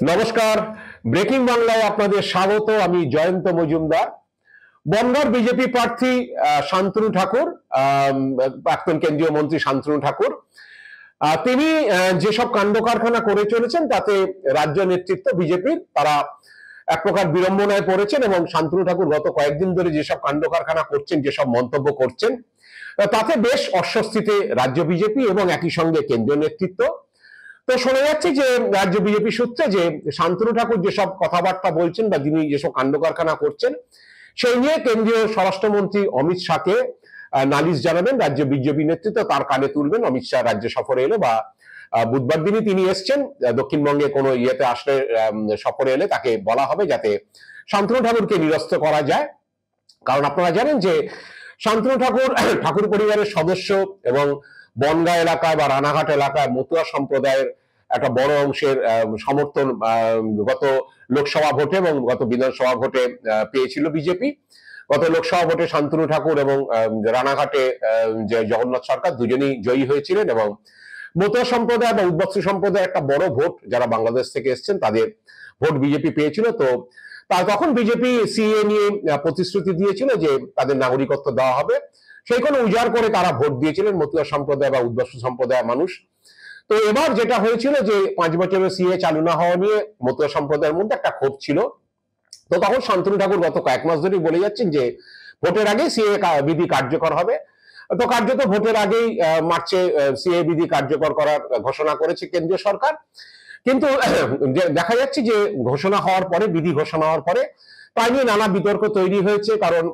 নমস্কার, ব্রেকিং বাংলায় আপনাদের স্বাগত। আমি জয়ন্ত মজুমদার। বনগাঁর বিজেপি প্রার্থী শান্তনু ঠাকুর, প্রাক্তন কেন্দ্রীয় মন্ত্রী শান্তনু ঠাকুর, তিনি যেসব কাণ্ড কারখানা করে চলেছেন তাতে রাজ্য নেতৃত্ব বিজেপির তারা এক প্রকার বিড়ম্বনায় পড়েছেন এবং শান্তনু ঠাকুর গত কয়েকদিন ধরে যেসব কাণ্ড কারখানা করছেন, যেসব মন্তব্য করছেন, তাতে বেশ অস্বস্তিতে রাজ্য বিজেপি এবং একই সঙ্গে কেন্দ্রীয় নেতৃত্ব। তো শোনা যাচ্ছে যে রাজ্য বিজেপি সূত্রে যে শান্তনু ঠাকুর যেসব কথাবার্তা বলছেন বা যিনি যেসব কাণ্ড কারখানা করছেন সেই নিয়ে কেন্দ্রীয় স্বরাষ্ট্রমন্ত্রী অমিত শাহকে নালিশ জানাবেন রাজ্য বিজেপি নেতৃত্ব, তার কানে তুলবেন। অমিত শাহ রাজ্য সফরে এলে বা বুধবার দিনই তিনি এসছেন, দক্ষিণবঙ্গে কোনো ইয়েতে আসলে সফরে এলে তাকে বলা হবে যাতে শান্তনু ঠাকুরকে নিরস্ত করা যায়। কারণ আপনারা জানেন যে শান্তনু ঠাকুর ঠাকুর পরিবারের সদস্য এবং বনগাঁ এলাকায় বা রানাঘাট এলাকায় মতুয়া সম্প্রদায়ের একটা বড় অংশের সমর্থন গত লোকসভা ভোটে এবং গত বিধানসভা ভোটে পেয়েছিল বিজেপি। গত লোকসভা ভোটে শান্তনু ঠাকুর এবং রানাঘাটে যে জগন্নাথ সরকার দুজনেই জয়ী হয়েছিলেন এবং মতুয়া সম্প্রদায় বা উদ্বাস্তু সম্প্রদায় একটা বড় ভোট যারা বাংলাদেশ থেকে এসছেন তাদের ভোট বিজেপি পেয়েছিল। তো তখন বিজেপি সিএ নিয়ে প্রতিশ্রুতি দিয়েছিল যে তাদের নাগরিকত্ব দেওয়া হবে, সেই কোনো উজাড় করে তারা ভোট দিয়েছিলেন মতুয়া সম্প্রদায় বা উদ্বাস্তু সম্প্রদায়ের মানুষ। তো এবার যেটা হয়েছিল যে 5 বছরের সিএ চালু না হওয়া নিয়ে মতুয়া সম্প্রদায়ের মধ্যে একটা ক্ষোভ ছিল। তো তখন শান্তনু ঠাকুর গত কয়েক মাস ধরেই বলে যাচ্ছেন যে ভোটের আগে সিএ বিধি কার্যকর হবে। তো কার্যত ভোটের আগেই মার্চে সিএ বিধি কার্যকর করার ঘোষণা করেছে কেন্দ্রীয় সরকার। কিন্তু দেখা যাচ্ছে যে ঘোষণা হওয়ার পরে, বিধি ঘোষণা হওয়ার পরে তাই নিয়ে নানা বিতর্ক তৈরি হয়েছে। কারণ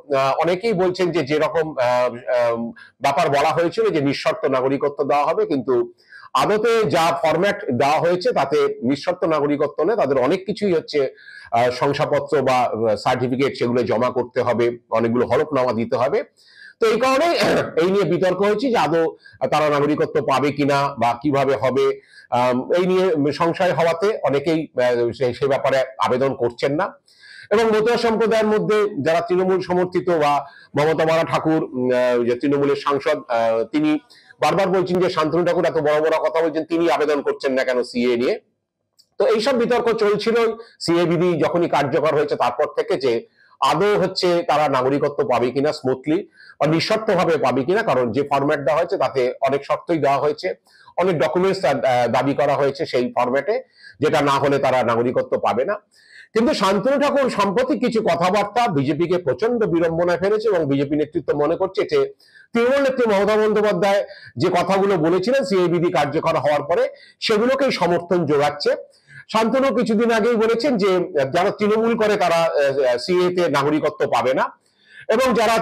অনেকেই বলছেন যে যেরকম ব্যাপার বলা হয়েছিল যে নিঃশর্ত নাগরিকত্ব দেওয়া হবে, কিন্তু আদতে যা ফরম্যাট দেওয়া হয়েছে তাতে নিঃশর্ত নাগরিকত্ব নয়, তাদের অনেক কিছুই হচ্ছে শংসাপত্র বা সার্টিফিকেট সেগুলো জমা করতে হবে, অনেকগুলো হলফনামা দিতে হবে। তো এই কারণে এই নিয়ে বিতর্ক হয়েছে যে আদৌ তারা নাগরিকত্ব পাবে কিনা বা কিভাবে হবে, এই নিয়ে সংশয় হওয়াতে অনেকেই সে ব্যাপারে আবেদন করছেন না। এবং মতুয়া সম্প্রদায়ের মধ্যে যারা তৃণমূল সমর্থিত বা মমতা বালা ঠাকুর যে তৃণমূলের সাংসদ, তিনি বারবার বলছেন যে শান্তনু ঠাকুর এত বড় বড় কথা বলছেন, তিনি আবেদন করছেন না কেন সিএ নিয়ে। তো এইসব বিতর্ক চলছিল সিএ বিধি যখনই কার্যকর হয়েছে তারপর থেকে, যে আদৌ হচ্ছে তারা নাগরিকত্ব পাবে কিনা স্মুথলি বা নিঃশর্ত ভাবে পাবে কিনা। কারণ যে ফরম্যাট দেওয়া হয়েছে তাতে অনেক শর্তই দেওয়া হয়েছে, অনেক ডকুমেন্টস দাবি করা হয়েছে সেই ফরম্যাটে, যেটা না হলে তারা নাগরিকত্ব পাবে না। কিন্তু শান্তনু ঠাকুর সম্প্রতি কিছু কথাবার্তা বিজেপিকে প্রচন্ড বিড়ম্বনায় ফেলেছে এবং বিজেপি নেতৃত্ব মনে করছে যে তৃণমূল নেত্রী মমতা বন্দ্যোপাধ্যায় যে কথাগুলো বলেছিলেন সিএ বিধি কার্যকর হওয়ার পরে সেগুলোকেই সমর্থন যোগাচ্ছে। শান্তনু কিছুদিন আগেই বলেছেন যে যারা তৃণমূল করে তারা সিএ তে নাগরিকত্ব পাবে না এবং যারা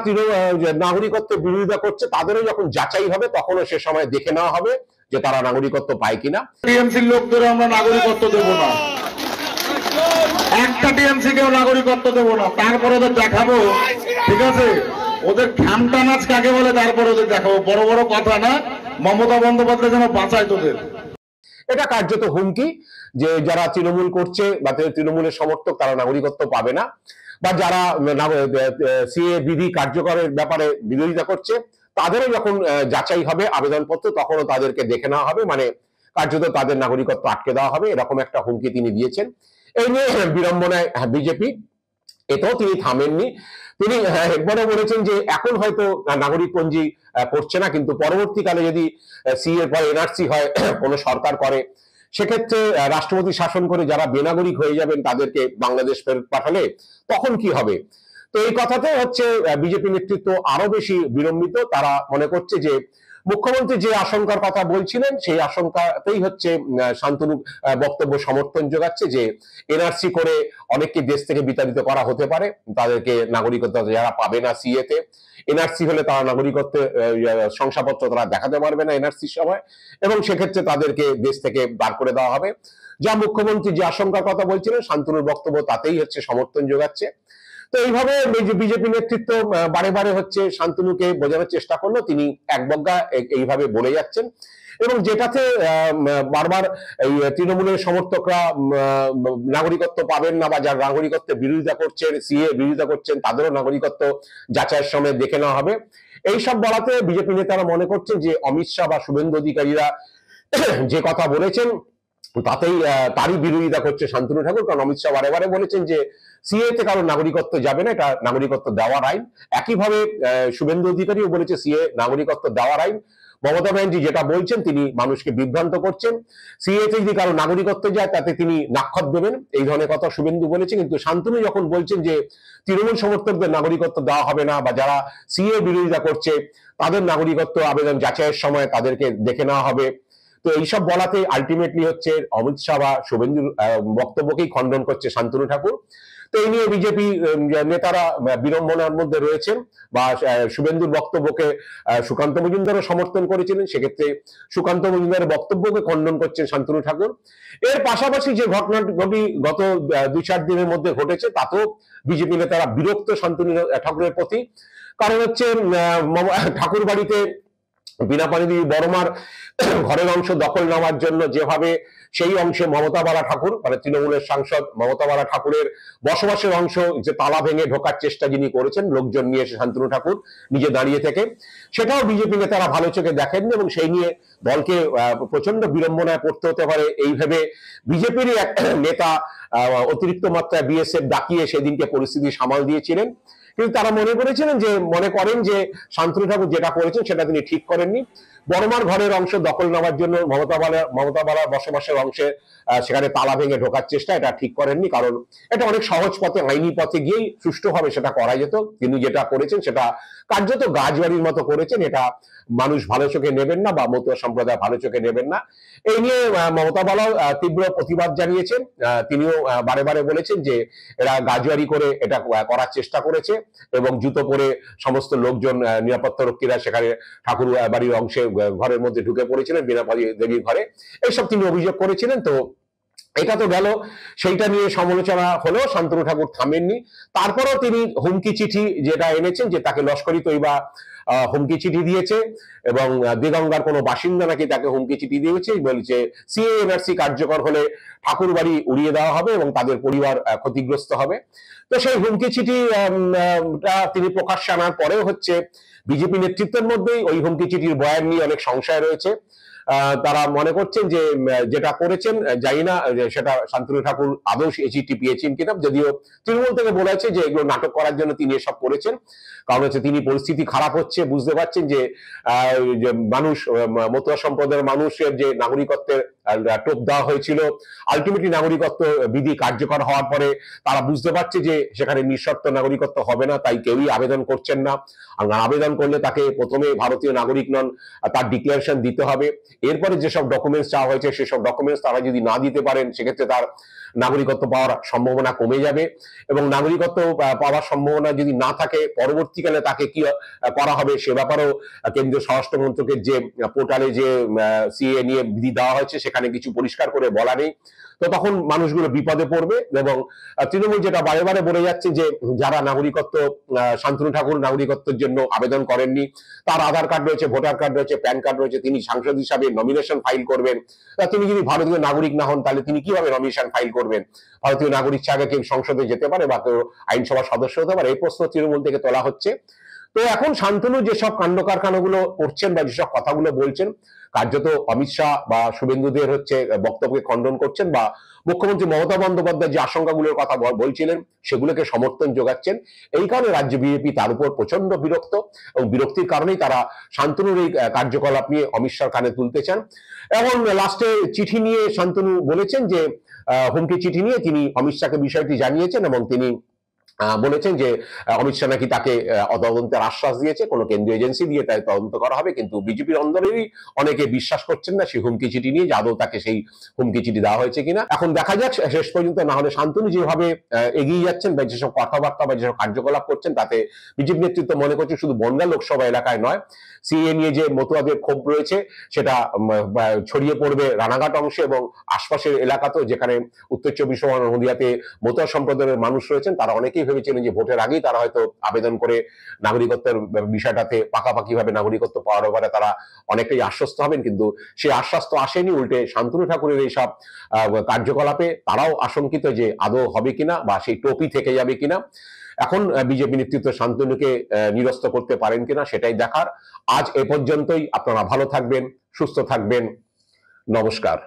নাগরিকত্বের বিরোধিতা করছে তাদেরও যখন যাচাই হবে তখনও সে সময় দেখে নেওয়া হবে যে তারা নাগরিকত্ব পায় কিনা। টিএমসির লোকদের আমরা নাগরিকত্ব দেব না, একটা টিএমসি কেও নাগরিকত্ব দেবো না, তারপরে ওদের দেখাবো, ঠিক আছে, ওদের খামটা নাচ কাকে বলে তারপরে ওদের দেখাবো। বড় বড় কথা না, মমতা বন্দ্যোপাধ্যায় যেন বাঁচায় তোদের। এটা কার্যত হুমকি যে যারা তৃণমূল করছে বা তৃণমূলের সমর্থক তারা নাগরিকত্ব পাবে না, বা যারা সিএ বিধি কার্যকরের ব্যাপারে বিরোধিতা করছে তাদেরও যখন যাচাই হবে আবেদনপত্র তখনও তাদেরকে দেখে নেওয়া হবে, মানে কার্যত তাদের নাগরিকত্ব আটকে দেওয়া হবে, এরকম একটা হুমকি তিনি দিয়েছেন। এই নিয়ে বিড়ম্বনায় বিজেপি, এতেও তিনি থামেননি। তিনি একবারও বলেছেন যে এখন হয়তো নাগরিকপঞ্জি করছে না, কিন্তু পরবর্তীকালে যদি সিএ এর পর এনআরসি হয়, কোনো সরকার করে, সেক্ষেত্রে রাষ্ট্রপতি শাসন করে যারা বেনাগরিক হয়ে যাবেন তাদেরকে বাংলাদেশ ফেরত পাঠালে তখন কি হবে। তো এই কথাতে হচ্ছে বিজেপি নেতৃত্ব আরো বেশি বিড়ম্বিত। তারা মনে করছে যে মুখ্যমন্ত্রী যে আশঙ্কার কথা বলছিলেন সেই আশঙ্কাতেই হচ্ছে শান্তনু বক্তব্য সমর্থন যোগাচ্ছে যে এনআরসি করে অনেককে দেশ থেকে বিতাড়িত করা হতে পারে, তাদেরকে নাগরিকত্ব যারা পাবে না সিএ তে, এনআরসি হলে তারা নাগরিকত্বের শংসাপত্র তারা দেখাতে পারবে না এনআরসির সময় এবং সেক্ষেত্রে তাদেরকে দেশ থেকে বার করে দেওয়া হবে। যা মুখ্যমন্ত্রী যে আশঙ্কার কথা বলছিলেন শান্তনুর বক্তব্য তাতেই হচ্ছে সমর্থন যোগাচ্ছে। তো এইভাবে বিজেপি নেতৃত্ব বারে বারে হচ্ছে শান্তনুকে বোঝানোর চেষ্টা করলো, তিনি একবজ্ঞা এইভাবে বলে যাচ্ছেন এবং যেটাতে বারবার এই তৃণমূলের সমর্থকরা নাগরিকত্ব পাবেন না বা যারা নাগরিকত্বের বিরোধিতা করছেন, সিএ বিরোধিতা করছেন, তাদেরও নাগরিকত্ব যাচাইয়ের সময় দেখে নেওয়া হবে। এইসব বলাতে বিজেপি নেতারা মনে করছেন যে অমিত শাহ বা শুভেন্দু অধিকারীরা যে কথা বলেছেন তাতেই তারই বিরোধিতা করছে শান্তনু ঠাকুর, কারণ অমিত শাহ বারে বারে বলেছেন যে সিএ তে কারো নাগরিকত্ব যাবে না, এটা নাগরিকত্ব দেওয়ার আইন। একইভাবে শুভেন্দু অধিকারীও বলেছে সিএ নাগরিকত্ব দেওয়ার আইন। মমতা ব্যানার্জি যেটা বলছেন তিনি মানুষকে বিভ্রান্ত করছেন, সিএ তে যদি কারো নাগরিকত্ব যায় তাতে তিনি নাক্ষত দেবেন, এই ধরনের কথা শুভেন্দু বলেছে। কিন্তু শান্তনু যখন বলছেন যে তৃণমূল সমর্থকদের নাগরিকত্ব দেওয়া হবে না, বা যারা সিএ বিরোধিতা করছে তাদের নাগরিকত্ব আবেদন যাচাইয়ের সময় তাদেরকে দেখে নেওয়া হবে, তো এইসব বলাতে আলটিমেটলি হচ্ছে অমিত শাহ বা শুভেন্দুর বক্তব্যকেই খণ্ডন করছে শান্তনু ঠাকুর। তো এই নিয়ে বিজেপি নেতারা বিড়ম্বনার মধ্যে রয়েছেন, বা শুভেন্দুর বক্তব্যকে সুকান্ত মজুমদারও সমর্থন করেছিলেন, সেক্ষেত্রে সুকান্ত মজুমদারের বক্তব্যকে খণ্ডন করছেন শান্তনু ঠাকুর। এর পাশাপাশি যে ঘটনাটি গত 2-4 দিনের মধ্যে ঘটেছে তাতেও বিজেপি নেতারা বিরক্ত শান্তনু ঠাকুরের প্রতি। কারণ হচ্ছে ঠাকুর বাড়িতে বীণাপাণি দেবী বর্মার ঘরের অংশ দখল নেওয়ার জন্য যেভাবে সেই অংশে মমতা বালা ঠাকুর, মানে তৃণমূলের সাংসদ মমতা বালা ঠাকুরের বসবাসের অংশ যে তালা ভেঙে ঢোকার চেষ্টা যিনি করেছেন লোকজন নিয়ে এসে শান্তনু ঠাকুর নিজে দাঁড়িয়ে থেকে, সেটাও বিজেপি নেতারা ভালো চোখে দেখেননি, এবং সেই নিয়ে দলকে প্রচন্ড বিড়ম্বনায় পড়তে হতে পারে এই ভেবে বিজেপির এক নেতা অতিরিক্ত মাত্রায় বিএসএফ ডাকিয়ে সেদিনকে পরিস্থিতি সামাল দিয়েছিলেন। কিন্তু তারা মনে করেন যে শান্তনু ঠাকুর যেটা করেছেন সেটা তিনি ঠিক করেননি। বর্মার ঘরের অংশ দখল নেওয়ার জন্য মমতা বালার বসবাসের অংশে সেখানে তালা ভেঙে ঢোকার চেষ্টা, এটা ঠিক করেননি, কারণ এটা অনেক সহজ পথে আইনি পথে গিয়েই সুষ্ঠুভাবে সেটা করা যেত। তিনি যেটা করেছেন সেটা কার্যত গাছবাড়ির মতো করেছেন, এটা মানুষ ভালো চোখে নেবেন না, বা মতুয়া সম্প্রদায় ভালো চোখে নেবেন না। এই নিয়ে মমতা বালাও তীব্র প্রতিবাদ জানিয়েছেন। তিনিও বারে বারে বলেছেন যে এরা গাছবাড়ি করে এটা করার চেষ্টা করেছে, এবং জুতো পরে সমস্ত লোকজন নিরাপত্তা রক্ষীরা সেখানে ঠাকুর বাড়ির অংশে ঘরের মধ্যে ঢুকে পড়েছিলেন, বীণাপাণি দেবীর ঘরে, এইসব তিনি অভিযোগ করেছিলেন। তো এটা তো গেল, সেইটা নিয়ে সমালোচনা হলেও শান্তনু ঠাকুর থামেননি। তারপরেও তিনি হুমকি চিঠি যেটা এনেছেন যে তাকে লস্করি তৈবা হুমকি চিঠি দিয়েছে, এবং দেগঙ্গার কোনো বাসিন্দা নাকি তাকে হুমকি চিঠি দিয়েছে, বলছে সিএ এনআরসি কার্যকর হলে ঠাকুর বাড়ি উড়িয়ে দেওয়া হবে এবং তাদের পরিবার ক্ষতিগ্রস্ত হবে। তো সেই হুমকি চিঠি তিনি প্রকাশ্যে আনার পরেও হচ্ছে বিজেপি নেতৃত্বের মধ্যেই ওই হুমকি চিঠির বয়ান নিয়ে অনেক সংশয় রয়েছে। তারা মনে করছেন যে যেটা করেছেন, জানি না সেটা শান্তনু ঠাকুর আদৌ এই চিঠি পেয়েছেন কিনা, যদিও তৃণমূল থেকে বলেছে যে এগুলো নাটক করার জন্য তিনি এসব করেছেন। কারণ হচ্ছে তিনি পরিস্থিতি খারাপ হচ্ছে বুঝতে পারছেন যে মানুষ, মতুয়া সম্প্রদায়ের মানুষের যে নাগরিকত্বের টোপ দেওয়া হয়েছিল, আলটিমেটলি নাগরিকত্ব বিধি কার্যকর হওয়ার পরে তারা বুঝতে পারছে যে সেখানে নিঃশর্ত নাগরিকত্ব হবে না, তাই কেউই আবেদন করছেন না। আর আবেদন করলে তাকে প্রথমে ভারতীয় নাগরিক নন তার ডিক্লারেশন দিতে হবে, এরপরে যেসব ডকুমেন্টস চাওয়া হয়েছে সেসব ডকুমেন্টস তারা যদি না দিতে পারেন সেক্ষেত্রে তার নাগরিকত্ব পাওয়ার সম্ভাবনা কমে যাবে, এবং নাগরিকত্ব পাওয়ার সম্ভাবনা যদি না থাকে পরবর্তীকালে তাকে কি করা হবে সে ব্যাপারেও কেন্দ্রীয় স্বরাষ্ট্র মন্ত্রকের যে পোর্টালে যে সিএ নিয়ে বিধি দেওয়া হয়েছে সেখানে কিছু পরিষ্কার করে বলা নেই। তো তখন মানুষগুলো বিপদে পড়বে, এবং তৃণমূল যেটা বারে বারে বলে যাচ্ছে যে যারা নাগরিকত্ব, শান্তনু ঠাকুর নাগরিকত্বের জন্য আবেদন করেননি, তার আধার কার্ড রয়েছে, ভোটার কার্ড রয়েছে, প্যান কার্ড রয়েছে, তিনি সাংসদ হিসাবে নমিনেশন ফাইল করবেন। তিনি যদি ভারতীয় নাগরিক না হন তাহলে তিনি কিভাবে নমিনেশন ফাইল করবেন? ভারতীয় নাগরিক ছাড়া কেউ সংসদে যেতে পারে বা কেউ আইনসভার সদস্য হতে পারে? এই প্রশ্ন তৃণমূল থেকে তোলা হচ্ছে। তো এখন শান্তনু যেসব কাণ্ড কারখানাগুলো করছেন বা যেসব কথাগুলো বলছেন, কার্যত অমিত শাহ বা শুভেন্দুদের হচ্ছে বক্তব্যকে খণ্ডন করছেন, বা মুখ্যমন্ত্রী মমতা বন্দ্যোপাধ্যায় যে আশঙ্কাগুলোর কথা বলছিলেন সেগুলোকে সমর্থন যোগাচ্ছেন। এই কারণে রাজ্য বিজেপি তার উপর প্রচন্ড বিরক্ত, এবং বিরক্তির কারণেই তারা শান্তনুর এই কার্যকলাপ নিয়ে অমিত শাহর কানে তুলতে চান। এখন লাস্টে চিঠি নিয়ে শান্তনু বলেছেন যে হুমকি চিঠি নিয়ে তিনি অমিত শাহকে বিষয়টি জানিয়েছেন, এবং তিনি বলেছেন যে অমিত শাহ নাকি তাকে তদন্তের আশ্বাস দিয়েছে, কোনো কেন্দ্রীয় এজেন্সি দিয়ে তাই তদন্ত করা হবে। কিন্তু বিজেপির অন্দরেই অনেকে বিশ্বাস করছেন না সেই হুমকি চিঠি নিয়ে, যে আদৌ তাকে সেই হুমকি চিঠি দেওয়া হয়েছে কিনা। এখন দেখা যাক শেষ পর্যন্ত। না হলে শান্তনু যেভাবে এগিয়ে যাচ্ছেন বা যেসব কথাবার্তা বা যেসব কার্যকলাপ করছেন, তাতে বিজেপি নেতৃত্ব মনে করছে শুধু বনগাঁ লোকসভা এলাকায় নয়, সিএ নিয়ে যে মতুয়াদের ক্ষোভ রয়েছে সেটা ছড়িয়ে পড়বে রানাঘাট অংশে এবং আশপাশের এলাকাতেও, যেখানে উত্তর চব্বিশ পরগনা নদিয়াতে মতুয়া সম্প্রদায়ের মানুষ রয়েছেন। তারা অনেকেই ভেবেছিলেন যে ভোটের আগেই তারা হয়তো আবেদন করে নাগরিকত্বের বিষয়টাতে পাকাপাকি ভাবে নাগরিকত্ব পাওয়ার ব্যাপারে তারা অনেকটাই আশ্বস্ত হবেন, কিন্তু সেই আশ্বাস তো আসেনি। উল্টে শান্তনু ঠাকুরের এইসব কার্যকলাপে তারাও আশঙ্কিত যে আদৌ হবে কিনা বা সেই টোপি থেকে যাবে কিনা। এখন বিজেপি নেতৃত্ব শান্তনুকে নিরস্ত করতে পারেন কিনা সেটাই দেখার। আজ এ পর্যন্তই। আপনারা ভালো থাকবেন, সুস্থ থাকবেন। নমস্কার।